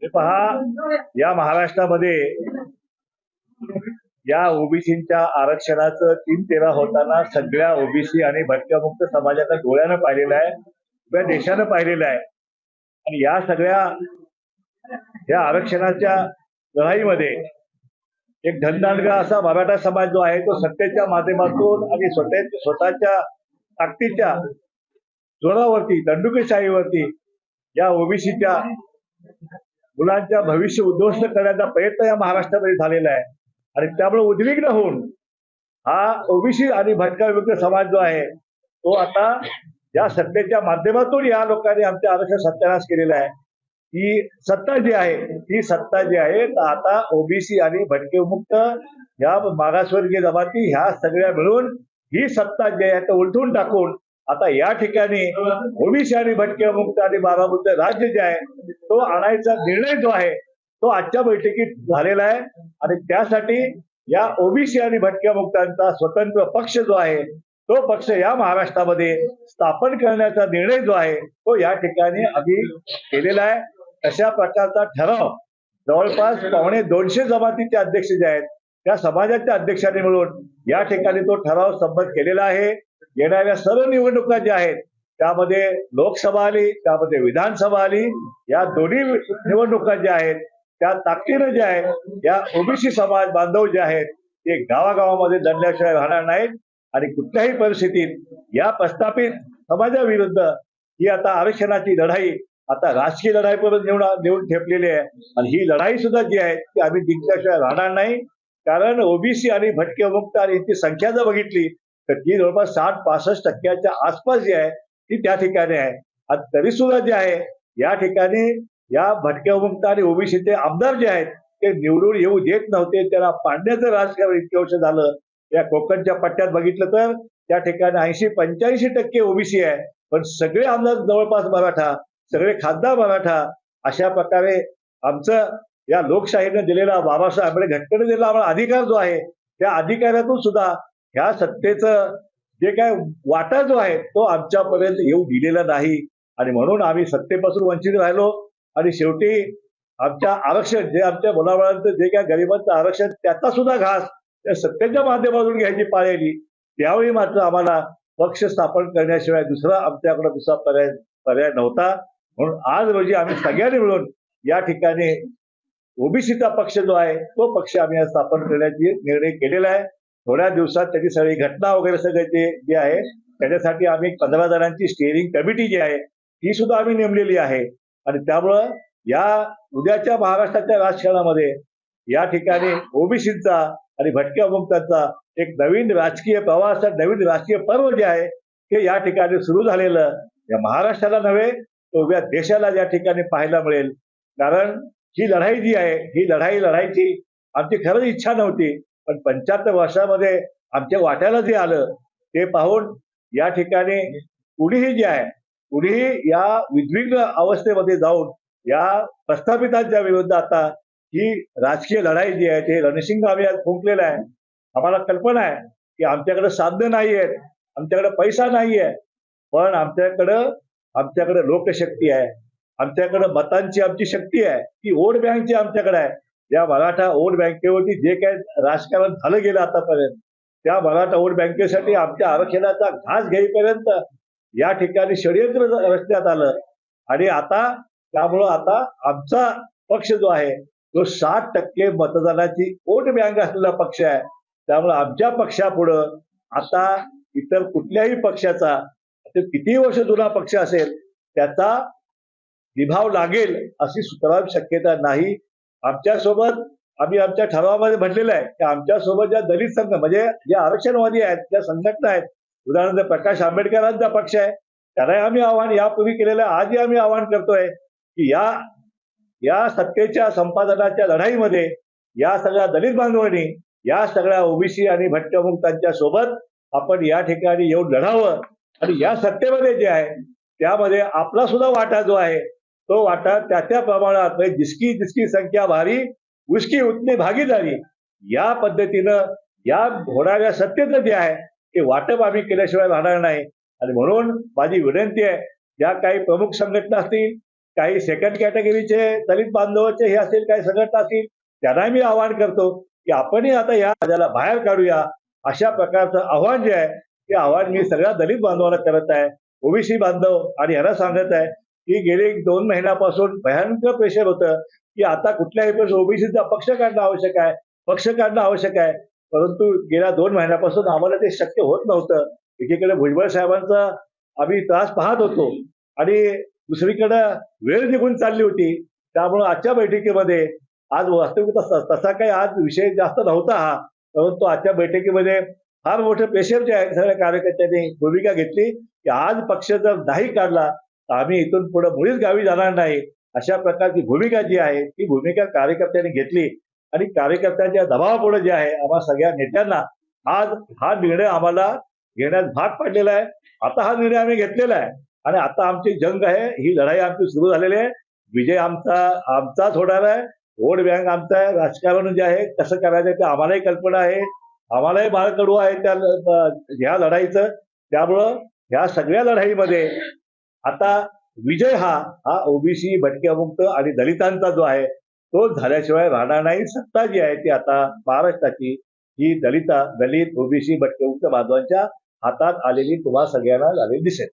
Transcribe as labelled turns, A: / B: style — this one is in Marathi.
A: हे पहा, या महाराष्ट्रामध्ये या ओबीसीच्या आरक्षणाचं 3-13 होताना सगळ्या ओबीसी आणि भटक्यामुक्त समाजाच्या डोळ्यानं पाहिलेलं आहे, या देशानं पाहिलेलं आहे. आणि या सगळ्या या आरक्षणाच्या लढाईमध्ये एक धनदांडगा असा मराठा समाज जो आहे तो सत्तेच्या माध्यमातून आणि स्वतःच्या ताकदीच्या जोरावरती दंडुकेशाहीवरती या ओबीसीच्या मुलांच्या भविष्य उद्ध्वस्त करण्याचा प्रयत्न या महाराष्ट्रामध्ये झालेला आहे. आणि त्यामुळे उद्विग्न होऊन हा ओबीसी आणि भटका विमुक्त समाज जो आहे तो आता या सत्तेच्या माध्यमातून या लोकांनी आमच्या आरक्षण सत्यानाश केलेला आहे. ही सत्ता जी आहे आता ओबीसी आणि भटके विमुक्त या मागासवर्गीय जमाती ह्या सगळ्या मिळून ही सत्ता जी आहे तो उलटून टाकून आता या ठिकाणी ओबीसी आणि भटके विमुक्त आणि बारामुक्त राज्य जे आहे तो आणायचा निर्णय जो आहे तो आजच्या बैठकीत झालेला आहे. आणि त्यासाठी या ओबीसी आणि भटक्या मुक्तांचा स्वतंत्र पक्ष जो आहे तो पक्ष या महाराष्ट्रामध्ये स्थापन करण्याचा निर्णय जो आहे तो या ठिकाणी आम्ही केलेला आहे. अशा प्रकारचा ठराव जवळपास 250 जमातीचे अध्यक्ष जे आहेत त्या समाजाच्या अध्यक्षांनी मिळून या ठिकाणी तो ठराव संमत केलेला आहे. येणाऱ्या सर्व निवडणुका ज्या आहेत त्यामध्ये लोकसभा आली, त्यामध्ये विधानसभा आली, या दोन्ही निवडणुका ज्या आहेत त्या ताकदीनं जे आहे या ओबीसी समाज बांधव जे आहेत ते गावागावामध्ये दडल्याशिवाय राहणार नाहीत. आणि कुठल्याही परिस्थितीत या प्रस्थापित समाजाविरुद्ध ही आता आरक्षणाची लढाई आता राजकीय लढाईपर्यंत नेऊन ठेपलेली आहे. आणि ही लढाई सुद्धा जी आहे ती आम्ही जिंकल्याशिवाय राहणार नाही. कारण ओबीसी आणि भटके विमुक्त आणि यांची संख्या जर बघितली तर ती जवळपास 60-65% आसपास जी आहे ती त्या ठिकाणी आहे. आणि तरी सुद्धा जे आहे या ठिकाणी या भटक्या विमुक्त आणि ओबीसीचे आमदार जे आहेत ते निवडून येऊ देत नव्हते. त्यांना पाडण्याचं राजकारण इतके वर्ष झालं. या कोकणच्या पट्ट्यात बघितलं तर त्या ठिकाणी 80-85% ओबीसी आहे, पण सगळे आमदार जवळपास मराठा, सगळे खासदार मराठा. अशा प्रकारे आमचं या लोकशाहीने दिलेला बाबासाहेब आंबेडकर घटनेने दिलेला आम्हाला अधिकार जो आहे त्या अधिकारातून सुद्धा ह्या सत्तेचं जे काय वाटा जो आहे तो आमच्यापर्यंत येऊ दिलेला नाही. आणि म्हणून आम्ही सत्तेपासून वंचित राहिलो. आणि शेवटी आमच्या आरक्षण जे आमच्या मुलाबाळांचं जे काय गरिबांचं आरक्षण त्याचा सुद्धा घास त्या सत्तेच्या माध्यमातून घ्यायची पाळी आली. त्यावेळी मात्र आम्हाला पक्ष स्थापन करण्याशिवाय आमच्याकडे दुसरा पर्याय नव्हता. म्हणून आज रोजी आम्ही सगळ्यांनी मिळून या ठिकाणी ओबीसीचा पक्ष जो आहे तो पक्ष आम्ही स्थापन करण्याची निर्णय केलेला आहे. थोड्या दिवसात त्याची सगळी घटना वगैरे सगळे जे आहे त्याच्यासाठी आम्ही 15 जणांची स्टिअरिंग कमिटी जी आहे ती सुद्धा आम्ही नेमलेली आहे. आणि त्यामुळं या उद्याच्या महाराष्ट्राच्या राजकारणामध्ये या ठिकाणी ओबीसीचा आणि भटक्या मुक्तांचा एक नवीन राजकीय प्रवास, नवीन राजकीय पर्व जे आहे ते या ठिकाणी सुरू झालेलं या महाराष्ट्राला नव्हे तर उभ्या देशाला या ठिकाणी पाहायला मिळेल. कारण ही लढाई जी आहे ही लढाई लढायची आमची खरंच इच्छा नव्हती, पण 75 वर्षामध्ये आमच्या वाट्याला जे आलं ते पाहून या ठिकाणी कुणीही जे आहे कुणीही या उद्विग्न अवस्थेमध्ये जाऊन या प्रस्थापितांच्या विरुद्ध आता ही राजकीय लढाई जी आहे ते रणशिंग आम्ही आज फुंकलेलं आहे. आम्हाला कल्पना आहे की आमच्याकडे साधनं नाही आहेत, आमच्याकडे पैसा नाही आहे, पण आमच्याकडे लोकशक्ती आहे, आमच्याकडे मतांची आमची शक्ती आहे, ती वोट बँकची आमच्याकडे आहे. या मराठा वोट बँकेवरती जे काही राजकारण झालं गेलं आतापर्यंत त्या मराठा वोट बँकेसाठी आमच्या आरक्षणाचा घास घेईपर्यंत या ठिकाणी षडयंत्र रचण्यात आलं. आणि त्यामुळं आता आमचा पक्ष जो आहे तो 60% मतदानाची वोट बँक असलेला पक्ष आहे. त्यामुळे आमच्या पक्षापुढं आता इतर कुठल्याही पक्षाचा किती वर्ष जुना पक्ष असेल त्याचा निभाव लागेल अशी सुतराम शक्यता नाही. आमच्यासोबत आम्ही आमच्या ठरावामध्ये म्हटलेलं आहे की आमच्यासोबत ज्या दलित संघ म्हणजे जे आरक्षणवादी आहेत ज्या संघटना आहेत, उदाहरणार्थ प्रकाश आंबेडकरांचा पक्ष आहे, त्यालाही आम्ही आव्हान यापूर्वी केलेलं आहे, आजही आम्ही आव्हान करतोय की या सत्तेच्या संपादनाच्या लढाईमध्ये या सगळ्या दलित बांधवांनी या सगळ्या ओबीसी आणि भटक्यामुक्तांच्या सोबत आपण या ठिकाणी येऊन लढावं. आणि या सत्तेमध्ये जे आहे त्यामध्ये आपला सुद्धा वाटा जो आहे तो वाटा त्या प्रमाणात जिसकी संख्या भारी उसकी उतनी भागीदारी या पद्धतीनं या होणाऱ्या सत्तेचं जे आहे ते वाटप आम्ही केल्याशिवाय राहणार नाही. आणि म्हणून माझी विनंती आहे ज्या काही प्रमुख संघटना असतील काही सेकंड कॅटेगरीचे दलित बांधवाचे हे असतील, काही संघटना असतील, त्यांना मी आवाहन करतो की आपणही आता या राज्याला बाहेर काढूया. अशा प्रकारचं आव्हान जे आहे ते आव्हान मी सगळ्या दलित बांधवांना करत आहे. ओबीसी बांधव आणि यांना सांगत आहे की गेले 2 महिन्यापासून भयंकर प्रेशर होतं की आता कुठल्याही ओबीसीचा पक्ष काढणं आवश्यक आहे, पक्ष काढणं आवश्यक आहे. परंतु गेल्या 2 महिन्यापासून आम्हाला ते शक्य होत नव्हतं. एकीकडे भुजबळ साहेबांचा आम्ही त्रास पाहत होतो आणि दुसरीकडे वेळ निघून चालली होती. त्यामुळे आजच्या बैठकीमध्ये आज वास्तविक तसा काही आज विषय जास्त नव्हता हा, परंतु आजच्या बैठकीमध्ये फार मोठं प्रेशर जे आहे सगळ्या कार्यकर्त्यांनी भूमिका घेतली की आज पक्ष जर नाही काढला तर आम्ही इथून पुढे मुळीच गावी जाणार नाही. अशा प्रकारची भूमिका जी आहे ती भूमिका कार्यकर्त्यांनी घेतली आणि कार्यकर्त्यांच्या दबावापुढे जे आहे आम्हा सगळ्या नेत्यांना आज हा निर्णय आम्हाला घेण्यास भाग पडलेला आहे. आता हा निर्णय आम्ही घेतलेला आहे आणि आता आमची जंग आहे, ही लढाई आमची सुरू झालेली आहे. विजय आमचाच होणार आहे. वोट बँक आमचा आहे. राजकारण जे आहे कसं करायचं ते आम्हालाही कल्पना आहे, आम्हालाही बाळकडू आहे त्या ह्या लढाईचं. त्यामुळं ह्या सगळ्या लढाईमध्ये आता विजय हा ओबीसी भटक्यामुक्त आणि दलितांचा जो आहे तो झाल्याशिवाय राहणार नाही. सत्ता जी आहे ती आता महाराष्ट्राची ही दलित ओबीसी भटक्यामुक्त बांधवांच्या हातात आलेली तुम्हा सगळ्यांना झालेली दिसेल.